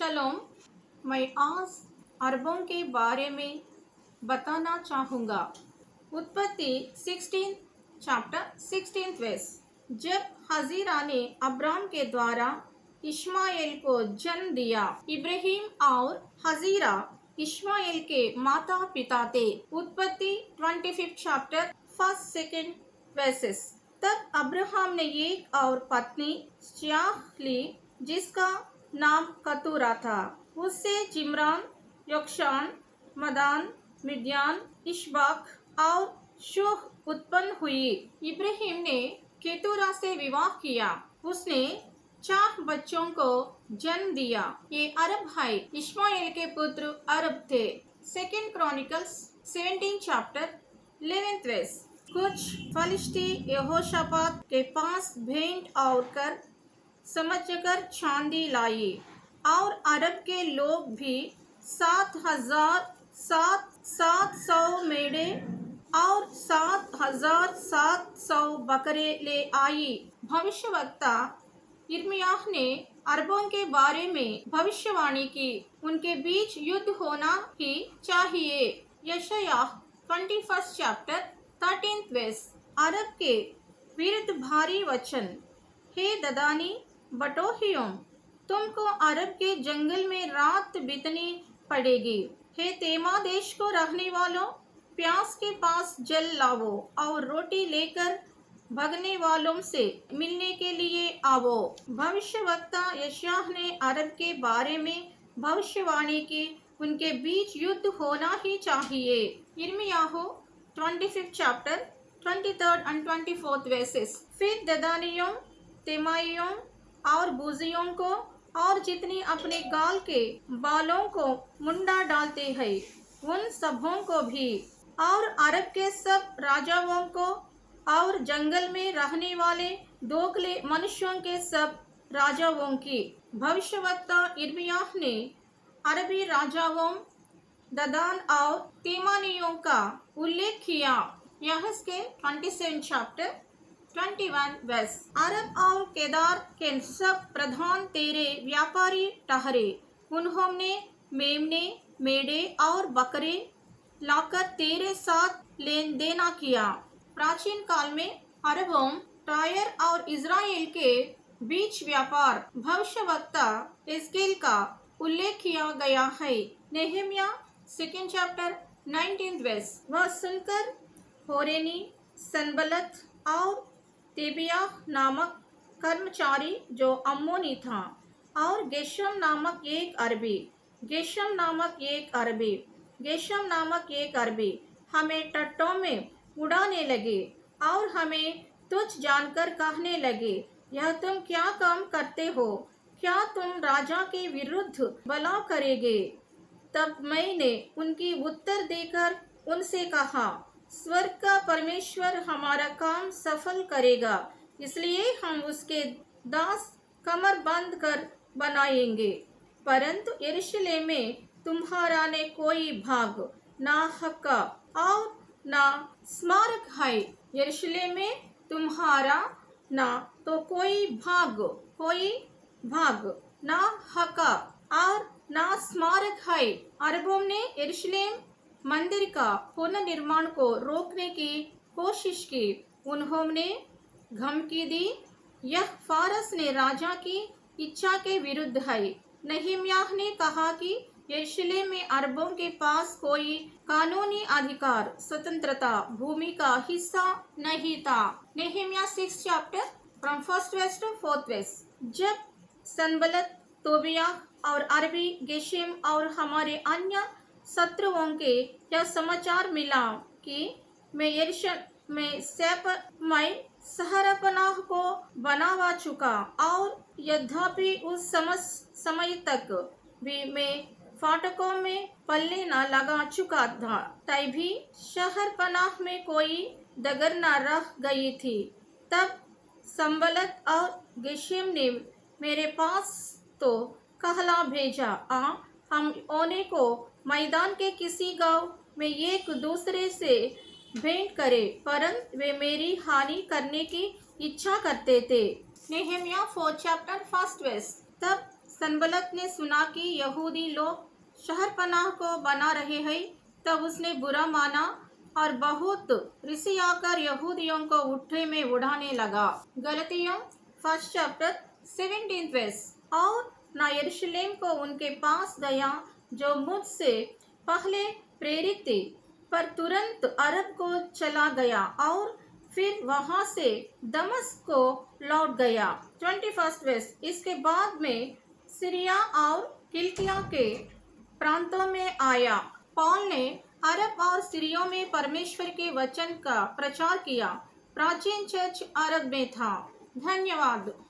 शलोम। मैं आज अरबों के बारे में बताना चाहूँगा। उत्पत्ति 16 चैप्टर 16 वर्स। जब हजीरा ने अब्राम के द्वारा इश्माएल को जन्म दिया। इब्राहिम और हजीरा इश्माएल के माता पिता थे। उत्पत्ति 25 चैप्टर 1 2 वर्सेस। तब अब्राहम ने एक और पत्नी सियाह ली जिसका नाम कतूरा था। उससे जिम्रान, योक्षान, मदान, मिद्यान, इश्बाक और शूह उत्पन्न हुई। इब्राहिम ने केतूरा से विवाह किया। उसने 4 बच्चों को जन्म दिया। ये अरब भाई इश्माएल के पुत्र अरब थे। 2 क्रॉनिकल्स 17 चैप्टर 11 वर्स। कुछ फलिश्ती यहोशापात के पास भेंट और कर समझकर चांदी लाई और अरब के लोग भी 7,700 मेढ़े और 7,700 बकरे ले आई। भविष्यवक्ता यिर्मयाह ने अरबों के बारे में भविष्यवाणी की। उनके बीच युद्ध होना ही चाहिए। यशायाह 21 चैप्टर 13 वर्स। अरब के विरुद्ध भारी वचन। हे ददानी बटोहियों, तुमको अरब के जंगल में रात बितानी पड़ेगी। हे तेमा देश को रहने वालों, प्यास के पास जल लावो और रोटी लेकर भगने वालों से मिलने के लिए आवो। भविष्यवक्ता यशायाह ने अरब के बारे में भविष्यवाणी की। उनके बीच युद्ध होना ही चाहिए। यिर्मयाह 25 चैप्टर 23 and 24 वर्सेस। फिर ददानियों, तेमाइयों और बूजियों को और जितनी अपने गाल के बालों को मुंडा डालते हैं उन सबों को भी, और अरब के सब राजाओं को और जंगल में रहने वाले दोगले मनुष्यों के सब राजाओं की। भविष्यवक्ता यिर्मयाह ने अरबी राजाओं ददान और तेमानियों का उल्लेख किया। यहज़केल 27 चैप्टर 21 वर्स। अरब और केदार के सब प्रधान तेरे व्यापारी ठहरे। उन्होंने मेमने, मेढ़े और बकरे लाकर तेरे साथ लेन देना किया। प्राचीन काल में अरबों, टायर और इज़राइल के बीच व्यापार भविष्यवक्ता यहेज़केल का उल्लेख किया गया है। Nehemiah 2 chapter 19 verse. वह सुनकर होरेनी, सनबलत और तेबिया नामक कर्मचारी जो अम्मोनी था और गेशम नामक एक अरबी हमें टट्टों में उड़ाने लगे और हमें तुच्छ जानकर कहने लगे, यह तुम क्या काम करते हो? क्या तुम राजा के विरुद्ध भला करेंगे? तब मैंने उनकी उत्तर देकर उनसे कहा, स्वर्ग का परमेश्वर हमारा काम सफल करेगा, इसलिए हम उसके दास कमर बंद कर बनाएंगे। परंतु यरूशलेम में तुम्हारा न कोई भाग, ना हक्का और ना स्मारक है। यरूशलेम में तुम्हारा ना तो कोई भाग, ना हक्का और ना स्मारक है। अरबों ने यरूशलेम मंदिर का पुनर्निर्माण को रोकने की कोशिश की। उन्होंने धमकी दी, यह फारस ने राजा की इच्छा के विरुद्ध है। नहम्याह ने कहा कि यरूशलेम में अरबों के पास कोई कानूनी अधिकार, स्वतंत्रता, भूमि का हिस्सा नहीं था। Nehemiah 6 chapter from 1 verse to 4 verse. जब सनबलत, तोबिया और अरबी गेशेम और हमारे अन्य शत्रुओं के यह समाचार मिला कि मैं यरूशलेम में शहरपनाह को बनावा चुका, और यद्यपि उस समय तक भी मैं फाटकों में पल्ले न लगा चुका था, तभी शहरपनाह में कोई डगर न रह गई थी। तब संबलत और गेशेम ने मेरे पास तो कहला भेजा, हम ओने को मैदान के किसी गांव में एक दूसरे से भेंट करे, परंतु वे मेरी हानि करने की इच्छा करते थे। नेहम्याह 4 चैप्टर 1 वर्स। तब सनबलत ने सुना कि यहूदी लोग शहरपनाह को बना रहे हैं, तब उसने बुरा माना और बहुत ऋषि आकर यहूदियों को उठे में उड़ाने लगा। गलतियों 1 chapter 17th verse। और ना यरूशलेम को उनके पास गया जो मुझसे पहले प्रेरित थे, पर तुरंत अरब को चला गया और फिर वहां से दमस्क को लौट गया। 21st verse। इसके बाद में सीरिया और किलिकिया के प्रांतों में आया। पौल ने अरब और सीरिया में परमेश्वर के वचन का प्रचार किया। प्राचीन चर्च अरब में था। धन्यवाद।